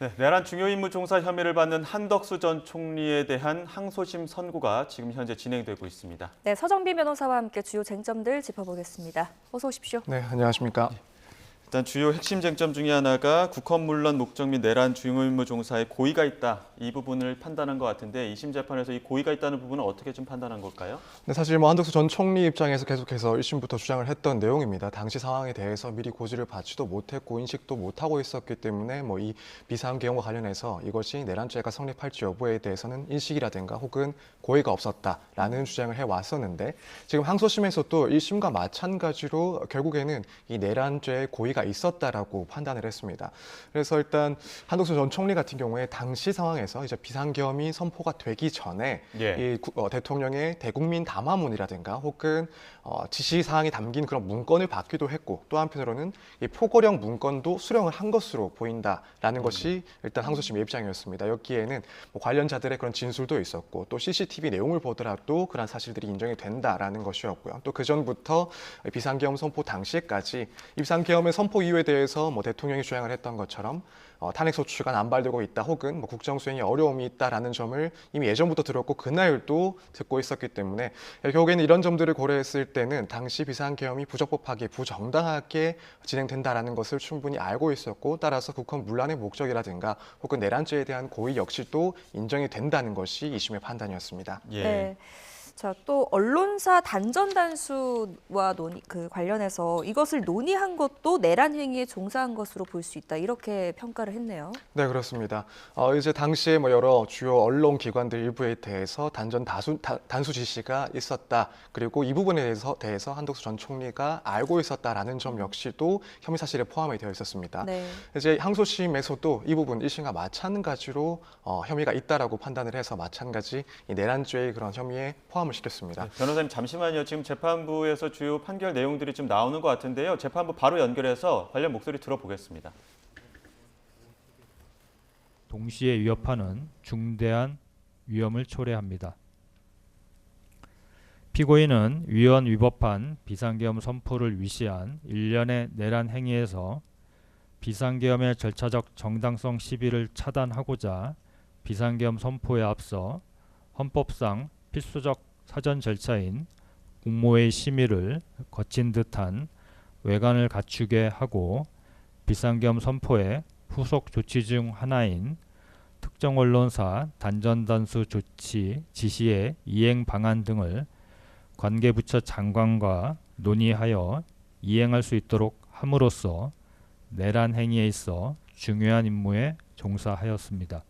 네, 내란 중요 임무 종사 혐의를 받는 한덕수 전 총리에 대한 항소심 선고가 지금 현재 진행되고 있습니다. 네, 서정비 변호사와 함께 주요 쟁점들 짚어보겠습니다. 어서 오십시오. 네, 안녕하십니까. 일단 주요 핵심 쟁점 중에 하나가 국헌문란 목적 및 내란 중요 임무 종사에 고의가 있다. 이 부분을 판단한 것 같은데 2심 재판에서 이 고의가 있다는 부분은 어떻게 좀 판단한 걸까요? 네, 사실 한덕수 전 총리 입장에서 계속해서 1심부터 주장을 했던 내용입니다. 당시 상황에 대해서 미리 고지를 받지도 못했고 인식도 못하고 있었기 때문에 이 비상계엄과 관련해서 이것이 내란죄가 성립할지 여부에 대해서는 인식이라든가 혹은 고의가 없었다라는 주장을 해왔었는데 지금 항소심에서도 1심과 마찬가지로 결국에는 이 내란죄에 고의가 있었다라고 판단을 했습니다. 그래서 일단 한덕수 전 총리 같은 경우에 당시 상황에서 이제 비상계엄이 선포가 되기 전에 대통령의 대국민 담화문이라든가 혹은 지시사항이 담긴 그런 문건을 받기도 했고 또 한편으로는 이 포고령 문건도 수령을 한 것으로 보인다라는 것이 일단 항소심의 입장이었습니다. 여기에는 관련자들의 그런 진술도 있었고 또 CCTV 내용을 보더라도 그런 사실들이 인정이 된다라는 것이었고요. 또 그 전부터 비상계엄 선포 당시까지 비상계엄의 선포 이유에 대해서 대통령이 주장을 했던 것처럼 탄핵소추가 남발되고 있다 혹은 국정수행에 어려움이 있다라는 점을 이미 예전부터 들었고 그날도 듣고 있었기 때문에 결국에는 이런 점들을 고려했을 때는 당시 비상계엄이 부적법하게 부정당하게 진행된다라는 것을 충분히 알고 있었고 따라서 국헌문란의 목적이라든가 혹은 내란죄에 대한 고의 역시 또 인정이 된다는 것이 2심의 판단이었습니다. 예. 네. 자, 또 언론사 단전 단수와 관련해서 이것을 논의한 것도 내란 행위에 종사한 것으로 볼 수 있다. 이렇게 평가를 했네요. 네, 그렇습니다. 이제 당시에 여러 주요 언론 기관들 일부에 대해서 단수 지시가 있었다. 그리고 이 부분에 대해서 한덕수 전 총리가 알고 있었다라는 점 역시도 혐의 사실에 포함이 되어 있었습니다. 네. 이제 항소심에서도 이 부분 1심과 마찬가지로 혐의가 있다라고 판단을 해서 마찬가지 이 내란죄의 그런 혐의에 포함을 시켰습니다. 네, 변호사님 잠시만요. 지금 재판부에서 주요 판결 내용들이 좀 나오는 것 같은데요. 재판부 바로 연결해서 관련 목소리 들어보겠습니다. 동시에 위협하는 중대한 위험을 초래합니다. 피고인은 위헌 위법한 비상계엄 선포를 위시한 일련의 내란 행위에서 비상계엄의 절차적 정당성 시비를 차단하고자 비상계엄 선포에 앞서 헌법상 필수적 사전 절차인 국무회의 심의를 거친 듯한 외관을 갖추게 하고 비상계엄 선포의 후속 조치 중 하나인 특정 언론사 단전단수 조치 지시의 이행 방안 등을 관계부처 장관과 논의하여 이행할 수 있도록 함으로써 내란 행위에 있어 중요한 임무에 종사하였습니다.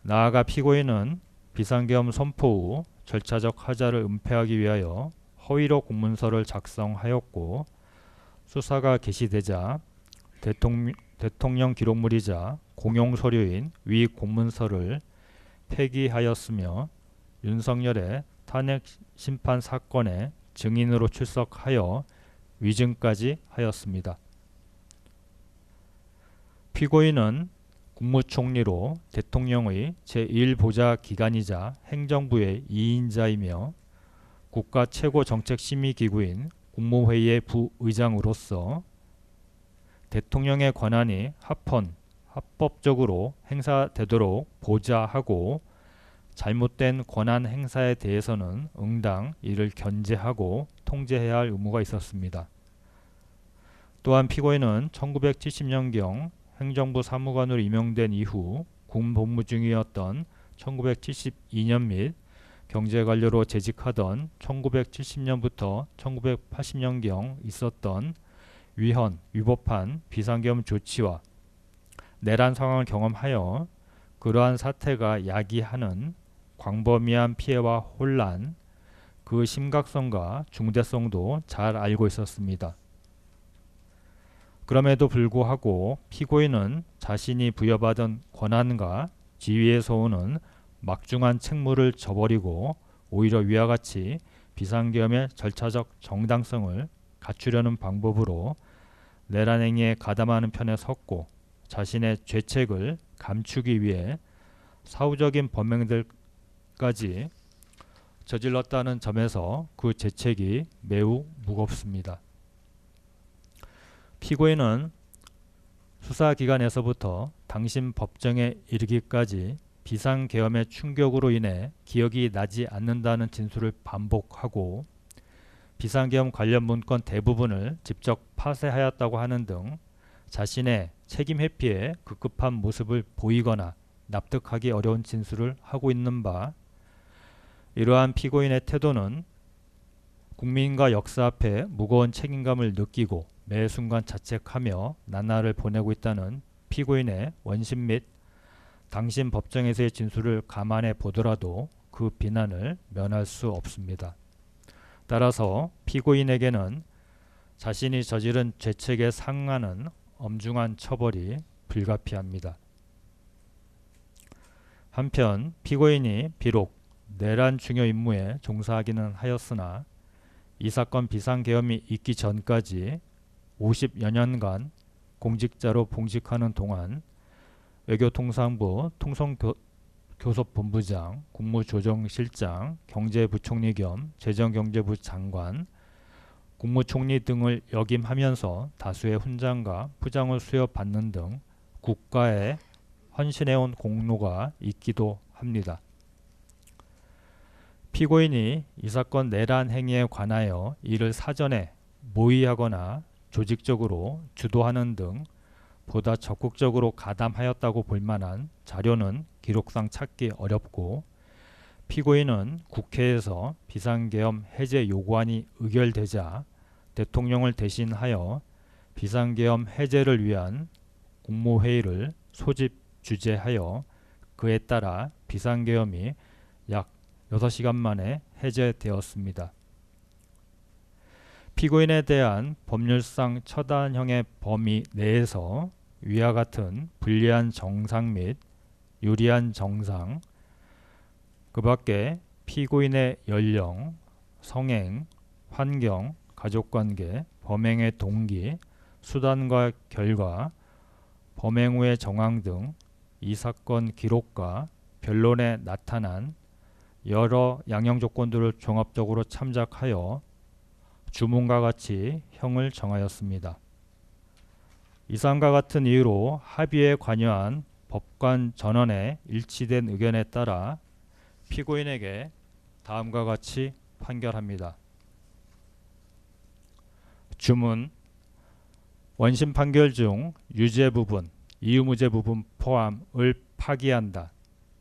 나아가 피고인은 비상계엄 선포 후 절차적 하자를 은폐하기 위하여 허위로 공문서를 작성하였고 수사가 개시되자 대통령 기록물이자 공용 서류인 위 공문서를 폐기하였으며 윤석열의 탄핵 심판 사건의 증인으로 출석하여 위증까지 하였습니다. 피고인은 국무총리로 대통령의 제1보좌 기관이자 행정부의 2인자이며 국가 최고 정책심의기구인 국무회의의 부의장으로서 대통령의 권한이 합법적으로 행사되도록 보좌하고 잘못된 권한 행사에 대해서는 응당 이를 견제하고 통제해야 할 의무가 있었습니다. 또한 피고인은 1970년경 행정부 사무관으로 임용된 이후 군복무 중이었던 1972년 및 경제관료로 재직하던 1970년부터 1980년경 있었던 위헌, 위법한 비상계엄 조치와 내란 상황을 경험하여 그러한 사태가 야기하는 광범위한 피해와 혼란, 그 심각성과 중대성도 잘 알고 있었습니다. 그럼에도 불구하고 피고인은 자신이 부여받은 권한과 지위에서 오는 막중한 책무를 저버리고 오히려 위와 같이 비상계엄의 절차적 정당성을 갖추려는 방법으로 내란 행위에 가담하는 편에 섰고 자신의 죄책을 감추기 위해 사후적인 범행들까지 저질렀다는 점에서 그 죄책이 매우 무겁습니다. 피고인은 수사기관에서부터 당신 법정에 이르기까지 비상계엄의 충격으로 인해 기억이 나지 않는다는 진술을 반복하고 비상계엄 관련 문건 대부분을 직접 파쇄하였다고 하는 등 자신의 책임 회피에 급급한 모습을 보이거나 납득하기 어려운 진술을 하고 있는 바, 이러한 피고인의 태도는 국민과 역사 앞에 무거운 책임감을 느끼고 매 순간 자책하며 나날을 보내고 있다는 피고인의 원심 및 당신 법정에서의 진술을 감안해 보더라도 그 비난을 면할 수 없습니다. 따라서 피고인에게는 자신이 저지른 죄책에 상하는 엄중한 처벌이 불가피합니다. 한편 피고인이 비록 내란 중요 임무에 종사하기는 하였으나 이 사건 비상계엄이 있기 전까지 50여 년간 공직자로 봉직하는 동안 외교통상부 통솔교섭본부장, 국무조정실장, 경제부총리 겸 재정경제부 장관, 국무총리 등을 역임하면서 다수의 훈장과 부장을 수여받는 등 국가에 헌신해온 공로가 있기도 합니다. 피고인이 이 사건 내란 행위에 관하여 이를 사전에 모의하거나 조직적으로 주도하는 등 보다 적극적으로 가담하였다고 볼 만한 자료는 기록상 찾기 어렵고, 피고인은 국회에서 비상계엄 해제 요구안이 의결되자 대통령을 대신하여 비상계엄 해제를 위한 국무회의를 소집 주재하여 그에 따라 비상계엄이 약 6시간 만에 해제되었습니다. 피고인에 대한 법률상 처단형의 범위 내에서 위와 같은 불리한 정상 및 유리한 정상, 그 밖에 피고인의 연령, 성행, 환경, 가족관계, 범행의 동기, 수단과 결과, 범행 후의 정황 등 이 사건 기록과 변론에 나타난 여러 양형 조건들을 종합적으로 참작하여 주문과 같이 형을 정하였습니다. 이상과 같은 이유로 합의에 관여한 법관 전원의 일치된 의견에 따라 피고인에게 다음과 같이 판결합니다. 주문: 원심 판결 중 유죄 부분, 이유무죄 부분 포함을 파기한다.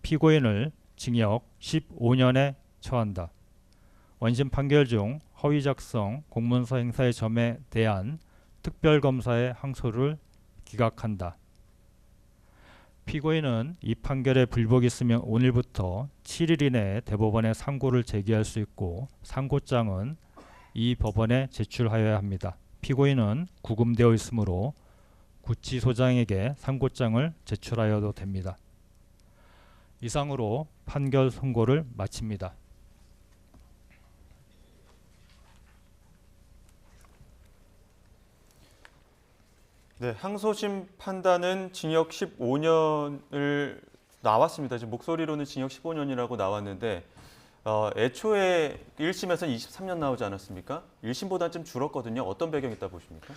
피고인을 징역 15년에 처한다. 원심 판결 중 허위 작성 공문서 행사의 점에 대한 특별검사의 항소를 기각한다. 피고인은 이 판결에 불복이 있으면 오늘부터 7일 이내에 대법원에 상고를 제기할 수 있고, 상고장은 이 법원에 제출하여야 합니다. 피고인은 구금되어 있으므로 구치소장에게 상고장을 제출하여도 됩니다. 이상으로 판결 선고를 마칩니다. 네, 항소심 판단은 징역 15년을 나왔습니다. 지금 목소리로는 징역 15년이라고 나왔는데 애초에 1심에서는 23년 나오지 않았습니까? 1심보다는 좀 줄었거든요. 어떤 배경이 있다 보십니까?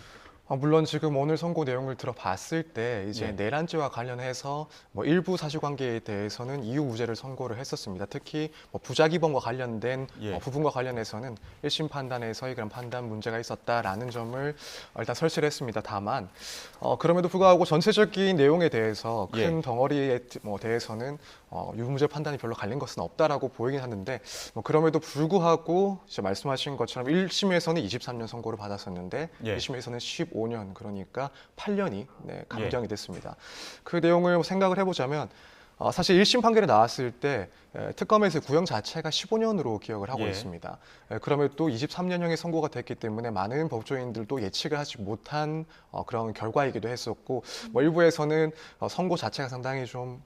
물론 지금 오늘 선고 내용을 들어봤을 때 이제 내란죄와 관련해서 일부 사실관계에 대해서는 이유 무죄를 선고를 했었습니다. 특히 부작위범과 관련된 부분과 관련해서는 1심 판단에서의 그런 판단 문제가 있었다라는 점을 일단 설치를 했습니다. 다만 그럼에도 불구하고 전체적인 내용에 대해서 큰 덩어리에 대해서는 유무죄 판단이 별로 갈린 것은 없다라고 보이긴 하는데, 그럼에도 불구하고 이제 말씀하신 것처럼 1심에서는 23년 선고를 받았었는데 2심에서는 15년, 그러니까 8년이 감경이 됐습니다. 그 내용을 생각을 해보자면 사실 1심 판결이 나왔을 때 특검에서 구형 자체가 15년으로 기억을 하고 있습니다. 그럼에도 또 23년형의 선고가 됐기 때문에 많은 법조인들도 예측을 하지 못한 그런 결과이기도 했었고, 일부에서는 선고 자체가 상당히 좀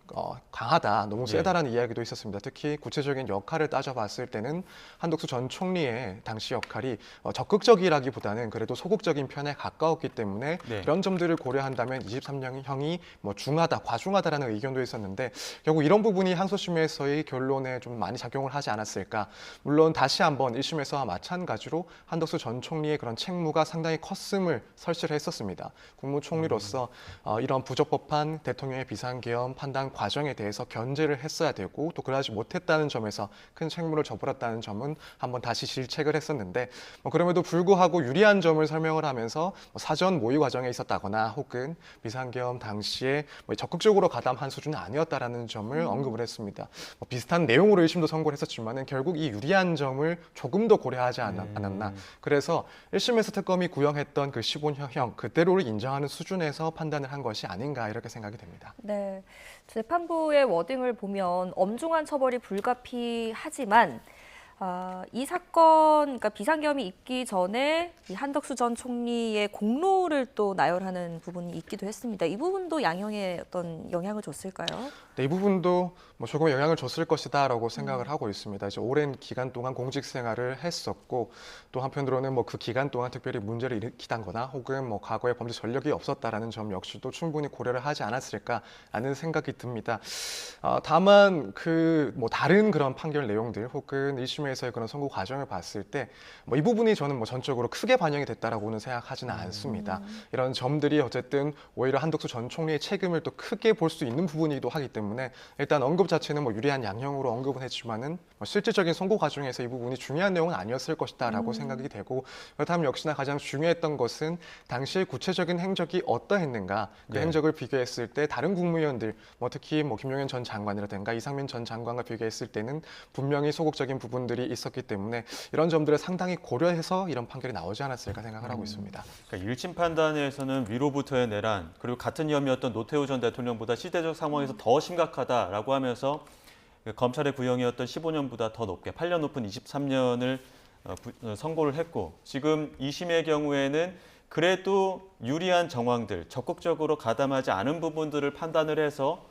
강하다, 너무 세다라는 이야기도 있었습니다. 특히 구체적인 역할을 따져봤을 때는 한덕수 전 총리의 당시 역할이 적극적이라기보다는 그래도 소극적인 편에 가까웠기 때문에 그런 점들을 고려한다면 23년형이 중하다, 과중하다라는 의견도 있었는데, 결국 이런 부분이 항소심에서의 결론에 좀 많이 작용을 하지 않았을까. 물론 다시 한번 1심에서와 마찬가지로 한덕수 전 총리의 그런 책무가 상당히 컸음을 설치를 했었습니다. 국무총리로서 이런 부적법한 대통령의 비상계엄 판단 과정에 대해서 견제를 했어야 되고 또 그러지 못했다는 점에서 큰 책무를 져버렸다는 점은 한번 다시 질책을 했었는데 그럼에도 불구하고 유리한 점을 설명을 하면서 사전 모의 과정에 있었다거나 혹은 비상계엄 당시에 적극적으로 가담한 수준은 아니었다라는 점을 언급을 했습니다. 비슷한 내용으로 1심도 선고를 했었지만은 결국 이 유리한 점을 조금 더 고려하지 않았나. 그래서 1심에서 특검이 구형했던 그 15형 그대로를 인정하는 수준에서 판단을 한 것이 아닌가 이렇게 생각이 됩니다. 네, 재판부의 워딩을 보면 엄중한 처벌이 불가피하지만 이 사건, 그러니까 비상계엄이 있기 전에 이 한덕수 전 총리의 공로를 또 나열하는 부분이 있기도 했습니다. 이 부분도 양형에 어떤 영향을 줬을까요? 네, 이 부분도 조금 영향을 줬을 것이다라고 생각을 하고 있습니다. 이제 오랜 기간 동안 공직 생활을 했었고 또 한편으로는 그 기간 동안 특별히 문제를 일으키다거나 혹은 과거에 범죄 전력이 없었다라는 점 역시도 충분히 고려를 하지 않았을까라는 생각이 듭니다. 다만 다른 그런 판결 내용들 혹은 1심에서의 그런 선고 과정을 봤을 때 이 부분이 저는 전적으로 크게 반영이 됐다라고는 생각하지는 않습니다. 이런 점들이 어쨌든 오히려 한덕수 전 총리의 책임을 또 크게 볼 수 있는 부분이기도 하기 때문에 일단 언급 자체는 유리한 양형으로 언급은 했지만은 실질적인 선고 과정에서 이 부분이 중요한 내용은 아니었을 것이다라고 생각이 되고 그렇다면 역시나 가장 중요했던 것은 당시의 구체적인 행적이 어떠했는가 그 행적을 비교했을 때 다른 국무위원들 특히 김용현 전 장관이라든가 이상민 전 장관과 비교했을 때는 분명히 소극적인 부분들이 있었기 때문에 이런 점들을 상당히 고려해서 이런 판결이 나오지 않았을까 생각을 하고 있습니다. 그러니까 1심 판단에서는 위로부터의 내란 그리고 같은 혐의였던 노태우 전 대통령보다 시대적 상황에서 더 심각하다라고 하면서 검찰의 구형이었던 15년보다 더 높게 8년 높은 23년을 선고를 했고 지금 2심의 경우에는 그래도 유리한 정황들 적극적으로 가담하지 않은 부분들을 판단을 해서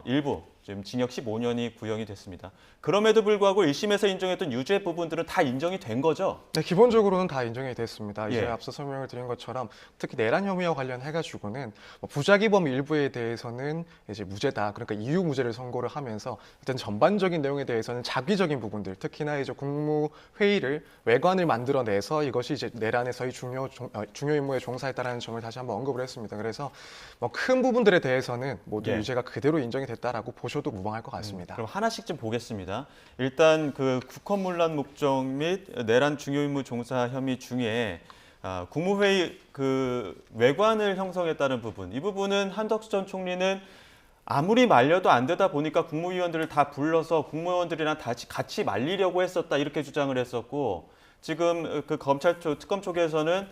일부 지금 징역 15년이 구형이 됐습니다. 그럼에도 불구하고 1심에서 인정했던 유죄 부분들은 다 인정이 된 거죠? 네, 기본적으로는 다 인정이 됐습니다. 이제 예. 앞서 설명을 드린 것처럼 특히 내란 혐의와 관련해가지고는 부작위범 일부에 대해서는 이제 무죄다. 그러니까 이유 무죄를 선고를 하면서 어떤 전반적인 내용에 대해서는 자기적인 부분들, 특히나 이제 국무회의를 외관을 만들어내서 이것이 이제 내란에서의 중요 임무에 종사했다라는 점을 다시 한번 언급을 했습니다. 그래서 큰 부분들에 대해서는 모두 예. 유죄가 그대로 인정이 됐다라고 보셔도 무방할 것 같습니다. 그럼 하나씩 좀 보겠습니다. 일단 그 국헌문란 목적 및 내란 중요임무 종사 혐의 중에 국무회의 그 외관을 형성했다는 부분, 이 부분은 한덕수 전 총리는 아무리 말려도 안 되다 보니까 국무위원들을 다 불러서 국무위원들이랑 같이 말리려고 했었다 이렇게 주장을 했었고 지금 그 검찰 쪽 특검 쪽에서는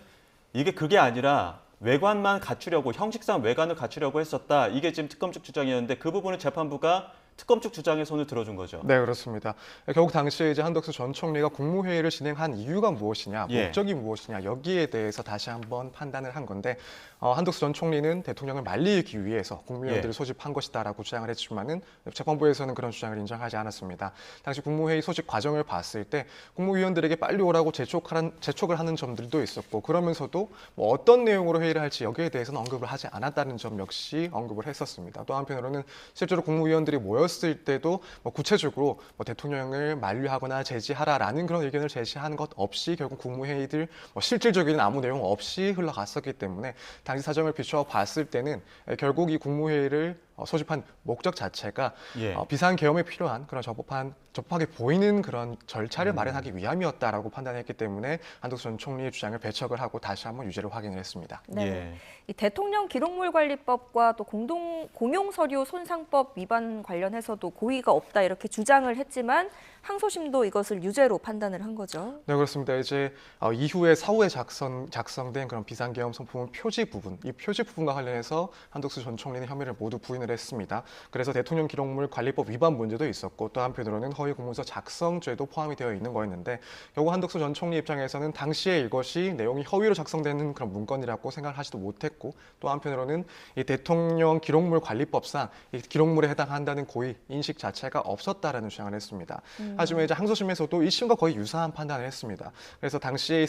이게 그게 아니라 외관만 갖추려고 형식상 외관을 갖추려고 했었다 이게 지금 특검 측 주장이었는데 그 부분은 재판부가 특검 측 주장에 손을 들어준 거죠. 네, 그렇습니다. 결국 당시에 이제 한덕수 전 총리가 국무회의를 진행한 이유가 무엇이냐, 예. 목적이 무엇이냐 여기에 대해서 다시 한번 판단을 한 건데 한덕수 전 총리는 대통령을 말리기 위해서 국무위원들을 예. 소집한 것이다라고 주장을 했지만은 재판부에서는 그런 주장을 인정하지 않았습니다. 당시 국무회의 소집 과정을 봤을 때 국무위원들에게 빨리 오라고 재촉을 하는 점들도 있었고 그러면서도 어떤 내용으로 회의를 할지 여기에 대해서는 언급을 하지 않았다는 점 역시 언급을 했었습니다. 또 한편으로는 실제로 국무위원들이 모였을 때도 구체적으로 대통령을 만류하거나 제지하라라는 그런 의견을 제시하는 것 없이 결국 국무회의들 실질적인 아무 내용 없이 흘러갔었기 때문에 당시 사정을 비추어 봤을 때는 결국 이 국무회의를 소집한 목적 자체가 예. 비상계엄에 필요한 그런 적법하게 보이는 그런 절차를 마련하기 위함이었다라고 판단했기 때문에 한덕수 전 총리의 주장을 배척을 하고 다시 한번 유죄를 확인을 했습니다. 네. 예. 이 대통령 기록물관리법과 또 공용서류 손상법 위반 관련해서도 고의가 없다 이렇게 주장을 했지만 항소심도 이것을 유죄로 판단을 한 거죠. 네, 그렇습니다. 이제 이후에 사후에 작성된 그런 비상계엄 선포문 표지 부분, 이 표지 부분과 관련해서 한덕수 전 총리는 혐의를 모두 부인을 했습니다. 그래서 대통령 기록물 관리법 위반 문제도 있었고 또 한편으로는 허위 공문서 작성죄도 포함이 되어 있는 거였는데 결국 한덕수 전 총리 입장에서는 당시에 이것이 내용이 허위로 작성되는 그런 문건이라고 생각을 하지도 못했고 또 한편으로는 이 대통령 기록물 관리법상 이 기록물에 해당한다는 고의 인식 자체가 없었다라는 주장을 했습니다. 하지만 이제 항소심에서도 1심과 거의 유사한 판단을 했습니다. 그래서 당시에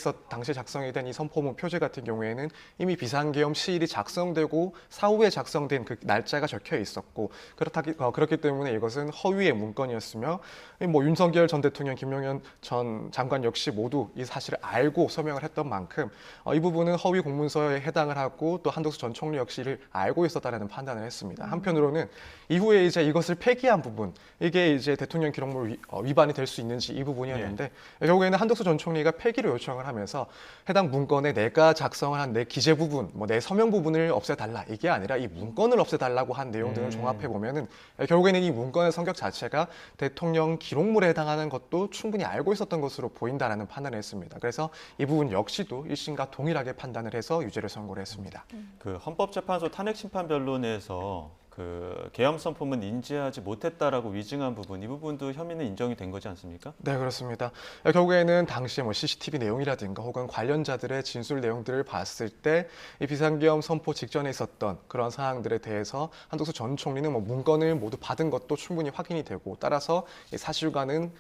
작성이 된 이 선포문 표지 같은 경우에는 이미 비상계엄 시일이 작성되고 사후에 작성된 그 날짜가 적혀 적혀 있었고 그렇기 때문에 이것은 허위의 문건이었으며 뭐 윤석열 전 대통령, 김용현 전 장관 역시 모두 이 사실을 알고 서명을 했던 만큼 이 부분은 허위 공문서에 해당을 하고 또 한덕수 전 총리 역시 이를 알고 있었다라는 판단을 했습니다. 한편으로는 이후에 이제 이것을 폐기한 부분, 이게 이제 대통령 기록물 위반이 될 수 있는지 이 부분이었는데 결국에는 한덕수 전 총리가 폐기를 요청을 하면서 해당 문건에 내가 작성을 한 내 기재 부분, 뭐 내 서명 부분을 없애달라 이게 아니라 이 문건을 없애달라고 한 내용 등을 종합해 보면은 결국에는 이 문건의 성격 자체가 대통령 기록물에 해당하는 것도 충분히 알고 있었던 것으로 보인다라는 판단을 했습니다. 그래서 이 부분 역시도 1심과 동일하게 판단을 해서 유죄를 선고를 했습니다. 그 헌법재판소 탄핵심판변론에서 그 계엄 선포문 인지하지 못했다라고 위증한 부분, 이 부분도 혐의는 인정이 된 거지 않습니까? 네, 그렇습니다. 결국에는 당시에 뭐 CCTV 내용이라든가 혹은 관련자들의 진술 내용들을 봤을 때 이 비상계엄 선포 직전에 있었던 그런 사항들에 대해서 한덕수 전 총리는 뭐 문건을 모두 받은 것도 충분히 확인이 되고 따라서 이 사실과는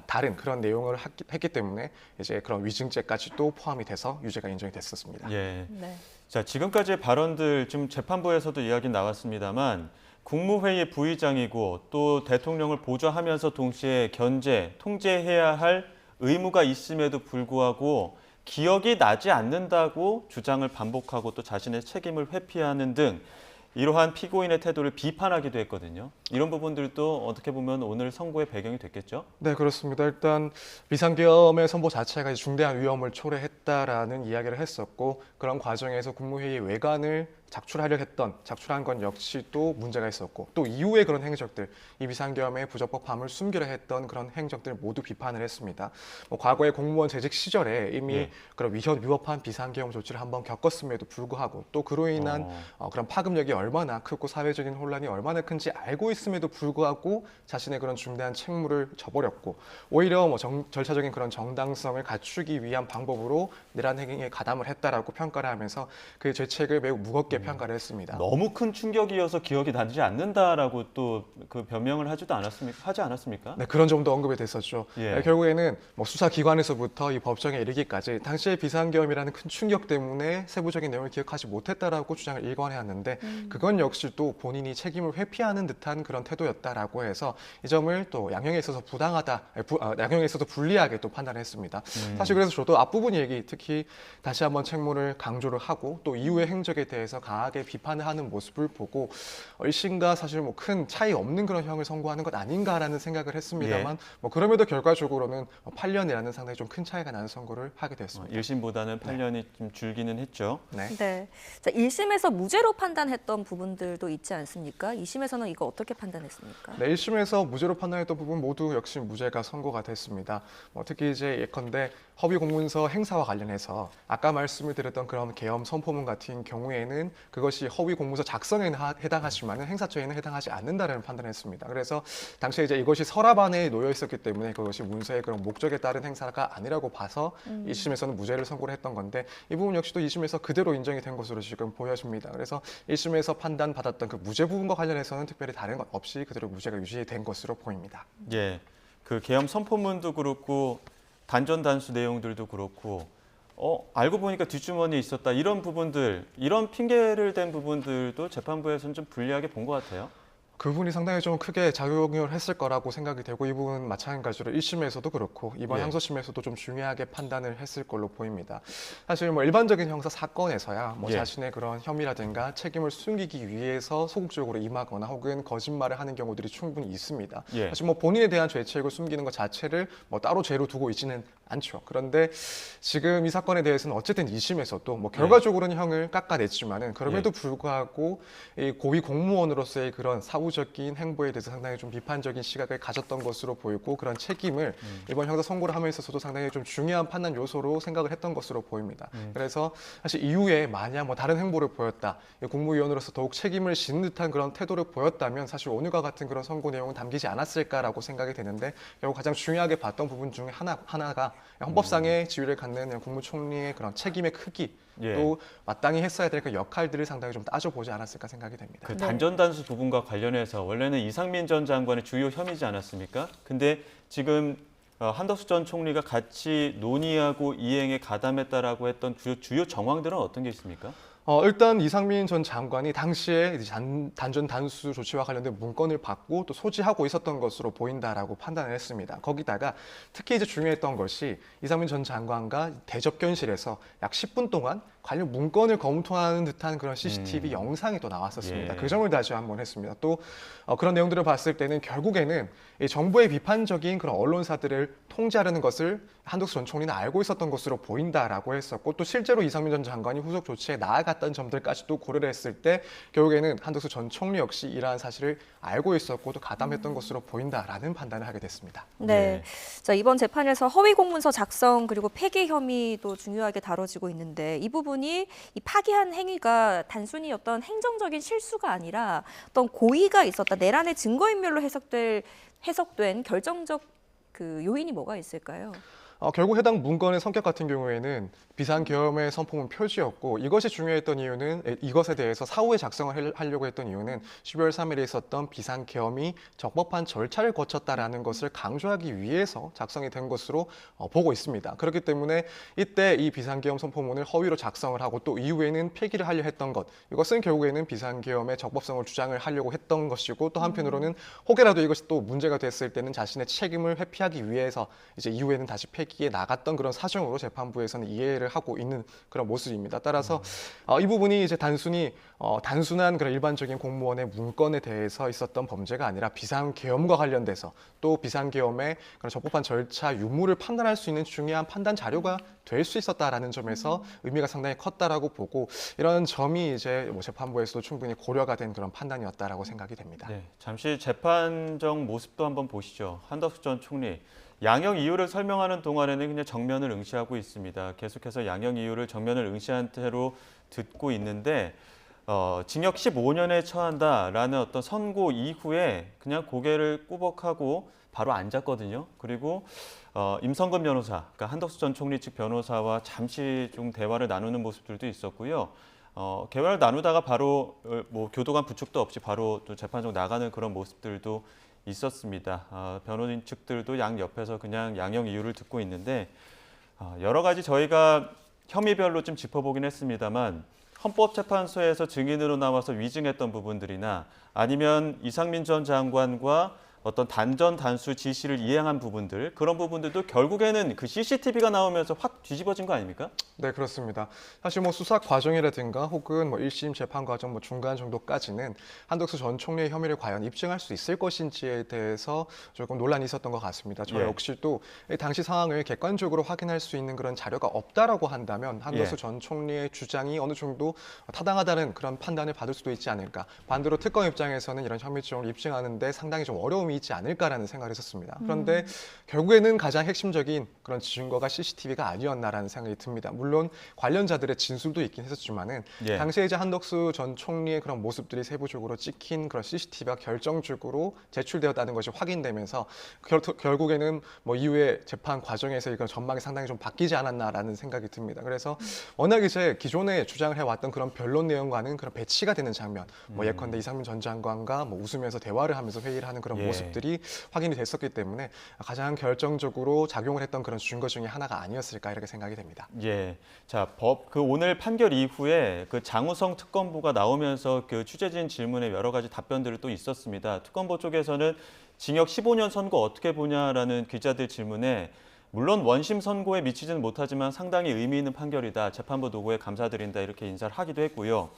다른 그런 내용을 했기 때문에 이제 그런 위증죄까지도 포함이 돼서 유죄가 인정이 됐었습니다. 예. 네. 자, 지금까지의 발언들 지금 재판부에서도 이야기 나왔습니다만 국무회의 부의장이고 또 대통령을 보좌하면서 동시에 견제, 통제해야 할 의무가 있음에도 불구하고 기억이 나지 않는다고 주장을 반복하고 또 자신의 책임을 회피하는 등 이러한 피고인의 태도를 비판하기도 했거든요. 이런 부분들도 어떻게 보면 오늘 선고의 배경이 됐겠죠? 네, 그렇습니다. 일단 비상계엄의 선포 자체가 중대한 위험을 초래했다라는 이야기를 했었고 그런 과정에서 국무회의 외관을 작출한 건 역시도 문제가 있었고 또 이후에 그런 행적들, 이 비상계엄의 부적법함을 숨기려 했던 그런 행적들 모두 비판을 했습니다. 뭐 과거에 공무원 재직 시절에 이미 그런 위협한 비상계엄 조치를 한번 겪었음에도 불구하고 또 그로 인한 그런 파급력이 얼마나 크고 사회적인 혼란이 얼마나 큰지 알고 있음에도 불구하고 자신의 그런 중대한 책무를 저버렸고 오히려 뭐 절차적인 그런 정당성을 갖추기 위한 방법으로 내란 행위에 가담을 했다라고 평가를 하면서 그 죄책을 매우 무겁게 평가를 했습니다. 너무 큰 충격이어서 기억이 나지 않는다라고 또 그 변명을 하지 않았습니까? 네, 그런 점도 언급이 됐었죠. 예. 결국에는 뭐 수사기관에서부터 이 법정에 이르기까지 당시의 비상계엄이라는 큰 충격 때문에 세부적인 내용을 기억하지 못했다라고 주장을 일관해왔는데 그건 역시 또 본인이 책임을 회피하는 듯한 그런 태도였다라고 해서 이 점을 또 양형에 있어서 양형에 있어서 불리하게 또 판단했습니다. 사실 그래서 저도 앞부분 얘기 특히 다시 한번 책무를 강조를 하고 또 이후의 행적에 대해서 강하게 비판을 하는 모습을 보고 1심과 사실 뭐 큰 차이 없는 그런 형을 선고하는 것 아닌가라는 생각을 했습니다만 뭐 그럼에도 결과적으로는 8년이라는 상당히 좀 큰 차이가 나는 선고를 하게 됐습니다. 1심보다는 8년이 좀 줄기는 했죠. 네. 네. 자, 1심에서 무죄로 판단했던 부분들도 있지 않습니까? 2심에서는 이거 어떻게 판단했습니까? 네, 1심에서 무죄로 판단했던 부분 모두 역시 무죄가 선고가 됐습니다. 특히 이제 예컨대 허위 공문서 행사와 관련해서 아까 말씀을 드렸던 그런 계엄 선포문 같은 경우에는 그것이 허위 공문서 작성에 해당하지만 행사처에는 해당하지 않는다라는 판단을 했습니다. 그래서 당시에 이제 이것이 서랍 안에 놓여 있었기 때문에 그것이 문서의 그런 목적에 따른 행사가 아니라고 봐서 1심에서는 무죄를 선고를 했던 건데 이 부분 역시도 2심에서 그대로 인정이 된 것으로 지금 보여집니다. 그래서 1심에서 판단받았던 그 무죄 부분과 관련해서는 특별히 다른 것 없이 그대로 무죄가 유지된 것으로 보입니다. 예, 그 계엄 선포문도 그렇고 단전 단수 내용들도 그렇고 알고 보니까 뒷주머니에 있었다 이런 부분들, 이런 핑계를 댄 부분들도 재판부에서는 좀 불리하게 본 것 같아요. 그 부분이 상당히 좀 크게 작용을 했을 거라고 생각이 되고 이 부분 마찬가지로 1심에서도 그렇고 이번 예. 항소심에서도 좀 중요하게 판단을 했을 걸로 보입니다. 사실 뭐 일반적인 형사 사건에서야 뭐 예. 자신의 그런 혐의라든가 책임을 숨기기 위해서 소극적으로 임하거나 혹은 거짓말을 하는 경우들이 충분히 있습니다. 예. 사실 뭐 본인에 대한 죄책을 숨기는 것 자체를 뭐 따로 죄로 두고 있지는 않죠. 그런데 지금 이 사건에 대해서는 어쨌든 2심에서도 뭐 결과적으로는 형을 깎아냈지만은 그럼에도 불구하고 이 고위 공무원으로서의 그런 사후적인 행보에 대해서 상당히 좀 비판적인 시각을 가졌던 것으로 보이고 그런 책임을 이번 형사 선고를 함에 있어서도 상당히 좀 중요한 판단 요소로 생각을 했던 것으로 보입니다. 그래서 사실 이후에 만약 뭐 다른 행보를 보였다, 국무위원으로서 더욱 책임을 지는 듯한 그런 태도를 보였다면 사실 오늘과 같은 그런 선고 내용은 담기지 않았을까라고 생각이 되는데 결국 가장 중요하게 봤던 부분 중에 하나가 헌법상의 지위를 갖는 국무총리의 그런 책임의 크기 예. 또 마땅히 했어야 될 그 역할들을 상당히 좀 따져보지 않았을까 생각이 됩니다. 그 단전 단수 부분과 관련해서 원래는 이상민 전 장관의 주요 혐의지 않았습니까? 근데 지금 한덕수 전 총리가 같이 논의하고 이행에 가담했다라고 했던 주요 정황들은 어떤 게 있습니까? 일단 이상민 전 장관이 당시에 이제 단전 단수 조치와 관련된 문건을 받고 또 소지하고 있었던 것으로 보인다라고 판단을 했습니다. 거기다가 특히 이제 중요했던 것이 이상민 전 장관과 대접견실에서 약 10분 동안 관련 문건을 검토하는 듯한 그런 CCTV 영상이 또 나왔었습니다. 예. 그 점을 다시 한번 했습니다. 또 그런 내용들을 봤을 때는 결국에는 이 정부의 비판적인 그런 언론사들을 통제하려는 것을 한덕수 전 총리는 알고 있었던 것으로 보인다라고 했었고, 또 실제로 이상민 전 장관이 후속 조치에 나아갔던 점들까지도 고려를 했을 때 결국에는 한덕수 전 총리 역시 이러한 사실을 알고 있었고 또 가담했던 것으로 보인다라는 판단을 하게 됐습니다. 네. 자, 이번 재판에서 허위 공문서 작성 그리고 폐기 혐의도 중요하게 다뤄지고 있는데 이 부분이 이 파기한 행위가 단순히 어떤 행정적인 실수가 아니라 어떤 고의가 있었다, 내란의 증거인멸로 해석된 결정적 그 요인이 뭐가 있을까요? 결국 해당 문건의 성격 같은 경우에는 비상계엄의 선포문 표지였고, 이것이 중요했던 이유는 이것에 대해서 사후에 작성을 하려고 했던 이유는 12월 3일에 있었던 비상계엄이 적법한 절차를 거쳤다라는 것을 강조하기 위해서 작성이 된 것으로 보고 있습니다. 그렇기 때문에 이때 이 비상계엄 선포문을 허위로 작성을 하고 또 이후에는 폐기를 하려 했던 것, 이것은 결국에는 비상계엄의 적법성을 주장을 하려고 했던 것이고, 또 한편으로는 혹여라도 이것이 또 문제가 됐을 때는 자신의 책임을 회피하기 위해서 이제 이후에는 다시 폐기에 나갔던 그런 사정으로 재판부에서는 이해를 하고 있는 그런 모습입니다. 따라서 이 부분이 이제 단순한 그런 일반적인 공무원의 문건에 대해서 있었던 범죄가 아니라 비상계엄과 관련돼서 또 비상계엄의 그런 적법한 절차 유무를 판단할 수 있는 중요한 판단 자료가 될 수 있었다라는 점에서 의미가 상당히 컸다라고 보고, 이런 점이 이제 재판부에서도 충분히 고려가 된 그런 판단이었다라고 생각이 됩니다. 네, 잠시 재판정 모습도 한번 보시죠. 한덕수 전 총리. 양형 이유를 설명하는 동안에는 그냥 정면을 응시하고 있습니다. 계속해서 양형 이유를 정면을 응시한 채로 듣고 있는데 징역 15년에 처한다라는 어떤 선고 이후에 그냥 고개를 꾸벅하고 바로 앉았거든요. 그리고 임성근 변호사, 그러니까 한덕수 전 총리 측 변호사와 잠시 좀 대화를 나누는 모습들도 있었고요. 대화를 나누다가 바로 뭐 교도관 부축도 없이 바로 또 재판정 나가는 그런 모습들도 있었습니다. 변호인 측들도 양 옆에서 그냥 양형 이유를 듣고 있는데 여러 가지 저희가 혐의별로 좀 짚어보긴 했습니다만, 헌법재판소에서 증인으로 나와서 위증했던 부분들이나 아니면 이상민 전 장관과 어떤 단전 단수 지시를 이행한 부분들, 그런 부분들도 결국에는 그 CCTV가 나오면서 확 뒤집어진 거 아닙니까? 네, 그렇습니다. 사실 수사 과정이라든가 혹은 1심 재판 과정 중간 정도까지는 한덕수 전 총리의 혐의를 과연 입증할 수 있을 것인지에 대해서 조금 논란이 있었던 것 같습니다. 저 역시도 당시 상황을 객관적으로 확인할 수 있는 그런 자료가 없다라고 한다면 한덕수 전 총리의 주장이 어느 정도 타당하다는 그런 판단을 받을 수도 있지 않을까. 반대로 특검 입장에서는 이런 혐의점을 입증하는 데 상당히 좀 어려움이 있지 않을까라는 생각을 했었습니다. 그런데 결국에는 가장 핵심적인 그런 증거가 CCTV가 아니었나라는 생각이 듭니다. 물론 관련자들의 진술도 있긴 했었지만은 당시에 이제 한덕수 전 총리의 그런 모습들이 세부적으로 찍힌 그런 CCTV가 결정적으로 제출되었다는 것이 확인되면서 결국에는 이후에 재판 과정에서 이건 전망이 상당히 좀 바뀌지 않았나라는 생각이 듭니다. 그래서 워낙 이제 기존에 주장을 해왔던 그런 변론 내용과는 그런 배치가 되는 장면, 예컨대 이상민 전 장관과 웃으면서 대화를 하면서 회의를 하는 그런 모습들이 확인이 됐었기 때문에 가장 결정적으로 작용을 했던 그런 증거 중에 하나가 아니었을까 이렇게 생각이 됩니다. 예. 자, 오늘 판결 이후에 그 장우성 특검보가 나오면서 그 취재진 질문에 여러 가지 답변들이 또 있었습니다. 특검보 쪽에서는 징역 15년 선고 어떻게 보냐라는 기자들 질문에 물론 원심 선고에 미치지는 못하지만 상당히 의미 있는 판결이다. 재판부 노고에 감사드린다. 이렇게 인사를 하기도 했고요.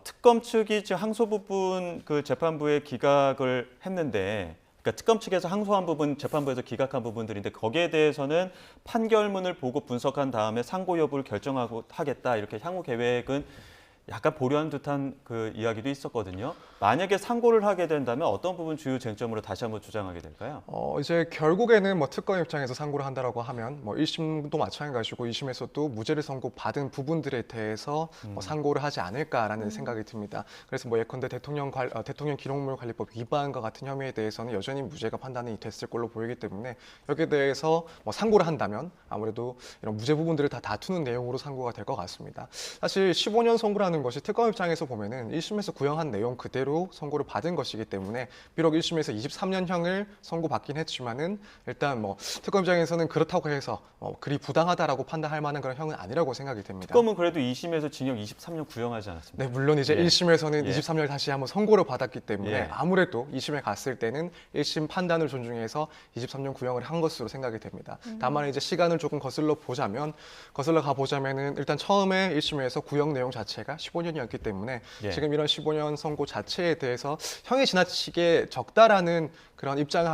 특검 측이 지금 항소 부분 그 재판부에 기각을 했는데, 그러니까 특검 측에서 항소한 부분 재판부에서 기각한 부분들인데 거기에 대해서는 판결문을 보고 분석한 다음에 상고 여부를 결정하겠다. 이렇게 향후 계획은 약간 보류한 듯한 그 이야기도 있었거든요. 만약에 상고를 하게 된다면 어떤 부분 주요 쟁점으로 다시 한번 주장하게 될까요? 이제 결국에는 특검 입장에서 상고를 한다라고 하면 1심도 마찬가지고 2심에서도 무죄를 선고받은 부분들에 대해서 상고를 하지 않을까라는 생각이 듭니다. 그래서 예컨대 대통령 기록물 관리법 위반과 같은 혐의에 대해서는 여전히 무죄가 판단이 됐을 걸로 보이기 때문에 여기에 대해서 상고를 한다면 아무래도 이런 무죄 부분들을 다 다투는 내용으로 상고가 될 것 같습니다. 사실 15년 선고라는 중요하는 것이 특검 입장에서 보면은 1심에서 구형한 내용 그대로 선고를 받은 것이기 때문에 비록 1심에서 23년형을 선고받긴 했지만은 일단 뭐 특검 입장에서는 그렇다고 해서 그리 부당하다라고 판단할 만한 그런 형은 아니라고 생각이 됩니다. 특검은 그래도 2심에서 징역 23년 구형하지 않았습니까? 네, 물론 이제 예. 1심에서는 예. 23년을 다시 한번 선고를 받았기 때문에 예. 아무래도 2심에 갔을 때는 1심 판단을 존중해서 23년 구형을 한 것으로 생각이 됩니다. 다만 이제 시간을 조금 거슬러 가보자면은 일단 처음에 1심에서 구형 내용 자체가 15년이었기 때문에 예. 지금 이런 15년 선고 자체에 대해서 형이 지나치게 적다라는 그런 입장을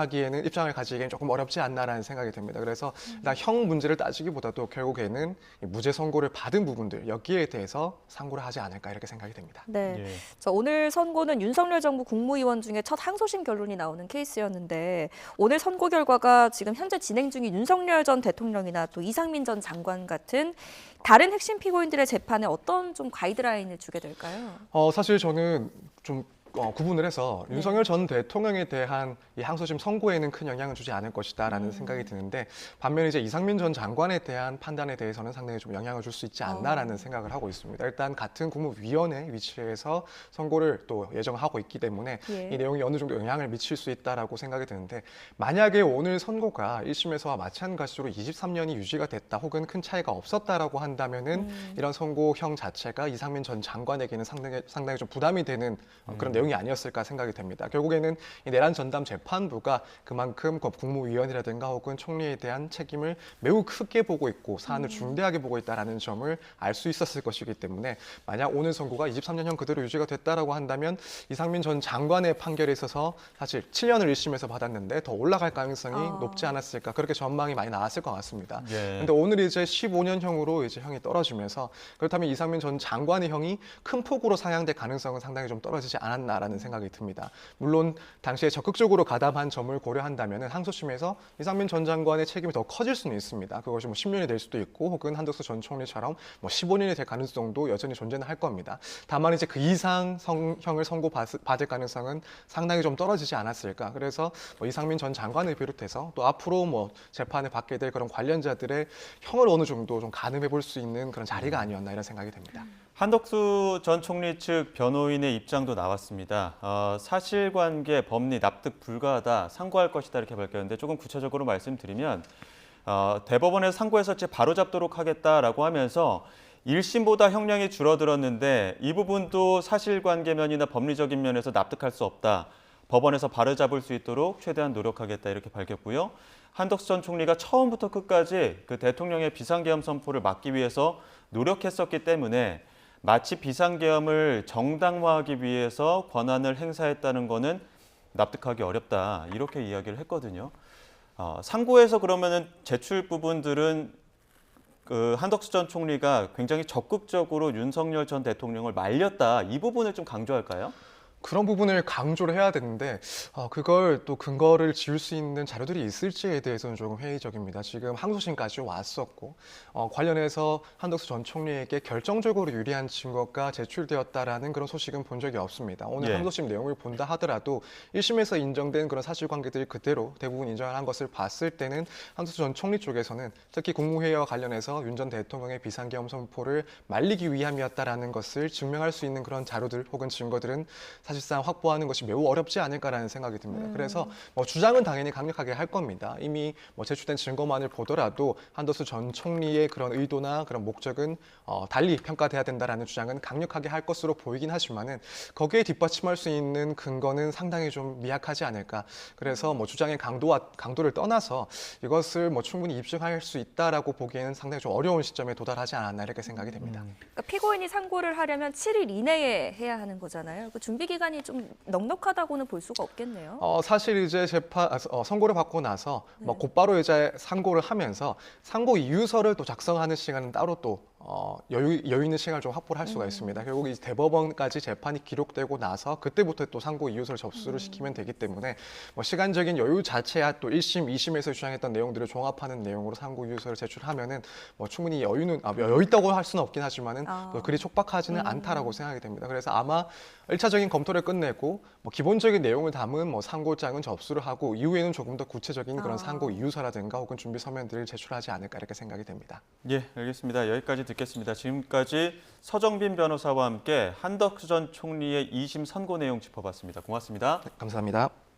가지기에는 조금 어렵지 않나라는 생각이 듭니다. 그래서 일단 형 문제를 따지기보다도 결국에는 이 무죄 선고를 받은 부분들 여기에 대해서 상고를 하지 않을까 이렇게 생각이 됩니다. 네. 예. 자, 오늘 선고는 윤석열 정부 국무위원 중에 첫 항소심 결론이 나오는 케이스였는데 오늘 선고 결과가 지금 현재 진행 중인 윤석열 전 대통령이나 또 이상민 전 장관 같은 다른 핵심 피고인들의 재판에 어떤 좀 가이드라인을 주게 될까요? 사실 저는 좀 구분을 해서 네. 윤석열 전 대통령에 대한 이 항소심 선고에는 큰 영향을 주지 않을 것이다라는 생각이 드는데 반면에 이제 이상민 전 장관에 대한 판단에 대해서는 상당히 좀 영향을 줄 수 있지 않나라는 생각을 하고 있습니다. 일단 같은 국무위원회 위치에서 선고를 또 예정하고 있기 때문에 예. 이 내용이 어느 정도 영향을 미칠 수 있다라고 생각이 드는데 만약에 오늘 선고가 1심에서와 마찬가지로 23년이 유지가 됐다 혹은 큰 차이가 없었다라고 한다면은 이런 선고형 자체가 이상민 전 장관에게는 상당히 좀 부담이 되는 그런 내용이 아니었을까 생각이 됩니다. 결국에는 이 내란 전담 재판부가 그만큼 국무위원이라든가 혹은 총리에 대한 책임을 매우 크게 보고 있고 사안을 중대하게 보고 있다라는 점을 알 수 있었을 것이기 때문에 만약 오늘 선고가 23년형 그대로 유지가 됐다라고 한다면 이상민 전 장관의 판결에 있어서 사실 7년을 1심에서 받았는데 더 올라갈 가능성이 높지 않았을까 그렇게 전망이 많이 나왔을 것 같습니다. 예. 근데 오늘 이제 15년형으로 이제 형이 떨어지면서 그렇다면 이상민 전 장관의 형이 큰 폭으로 상향될 가능성은 상당히 좀 떨어지지 않았나라는 생각이 듭니다. 물론 당시에 적극적으로 가담한 점을 고려한다면 항소심에서 이상민 전 장관의 책임이 더 커질 수는 있습니다. 그것이 뭐 10년이 될 수도 있고 혹은 한덕수 전 총리처럼 뭐 15년이 될 가능성도 여전히 존재는 할 겁니다. 다만 이제 그 이상 형을 선고받을 가능성은 상당히 좀 떨어지지 않았을까. 그래서 뭐 이상민 전 장관을 비롯해서 또 앞으로 뭐 재판을 받게 될 그런 관련자들의 형을 어느 정도 좀 가늠해 볼 수 있는 그런 자리가 아니었나 이런 생각이 듭니다. 한덕수 전 총리 측 변호인의 입장도 나왔습니다. 사실관계, 법리 납득 불가하다, 상고할 것이다 이렇게 밝혔는데 조금 구체적으로 말씀드리면 대법원에서 상고해서 바로잡도록 하겠다라고 하면서 1심보다 형량이 줄어들었는데 이 부분도 사실관계면이나 법리적인 면에서 납득할 수 없다. 법원에서 바로잡을 수 있도록 최대한 노력하겠다 이렇게 밝혔고요. 한덕수 전 총리가 처음부터 끝까지 그 대통령의 비상계엄 선포를 막기 위해서 노력했었기 때문에 마치 비상계엄을 정당화하기 위해서 권한을 행사했다는 거는 납득하기 어렵다 이렇게 이야기를 했거든요. 상고에서 그러면은 제출 부분들은 그 한덕수 전 총리가 굉장히 적극적으로 윤석열 전 대통령을 말렸다 이 부분을 좀 강조할까요? 그런 부분을 강조를 해야 되는데 그걸 또 근거를 지을 수 있는 자료들이 있을지에 대해서는 조금 회의적입니다. 지금 항소심까지 왔었고 관련해서 한덕수 전 총리에게 결정적으로 유리한 증거가 제출되었다라는 그런 소식은 본 적이 없습니다. 오늘 예. 항소심 내용을 본다 하더라도 1심에서 인정된 그런 사실관계들이 그대로 대부분 인정한 것을 봤을 때는 한덕수 전 총리 쪽에서는 특히 국무회의와 관련해서 윤 전 대통령의 비상계엄 선포를 말리기 위함이었다라는 것을 증명할 수 있는 그런 자료들 혹은 증거들은 사실상 확보하는 것이 매우 어렵지 않을까라는 생각이 듭니다. 그래서 뭐 주장은 당연히 강력하게 할 겁니다. 이미 뭐 제출된 증거만을 보더라도 한덕수 전 총리의 그런 의도나 그런 목적은 달리 평가돼야 된다라는 주장은 강력하게 할 것으로 보이긴 하지만은 거기에 뒷받침할 수 있는 근거는 상당히 좀 미약하지 않을까. 그래서 뭐 주장의 강도를 떠나서 이것을 뭐 충분히 입증할 수 있다라고 보기에는 상당히 좀 어려운 시점에 도달하지 않았나 이렇게 생각이 됩니다. 그러니까 피고인이 상고를 하려면 7일 이내에 해야 하는 거잖아요. 그 준비 기간이 좀 넉넉하다고는 볼 수가 없겠네요. 사실 이제 선고를 받고 나서 뭐 곧바로 이제 상고를 하면서 상고 이유서를 또 작성하는 시간은 따로 또 여유 있는 시간을 좀 확보를 할 수가 있습니다. 결국 이 대법원까지 재판이 기록되고 나서 그때부터 또 상고 이유서를 접수를 시키면 되기 때문에 뭐 시간적인 여유 자체야 또 1심, 2심에서 주장했던 내용들을 종합하는 내용으로 상고 이유서를 제출하면은 뭐 충분히 여유 있다고 할 수는 없긴 하지만은 또 그리 촉박하지는 않다라고 생각이 됩니다. 그래서 아마 1차적인 검토를 끝내고 뭐 기본적인 내용을 담은 뭐 상고장은 접수를 하고 이후에는 조금 더 구체적인 그런 상고 이유서라든가 혹은 준비 서면들을 제출하지 않을까 이렇게 생각이 됩니다. 예, 알겠습니다. 여기까지 듣겠습니다. 지금까지 서정빈 변호사와 함께 한덕수 전 총리의 2심 선고 내용 짚어봤습니다. 고맙습니다. 감사합니다.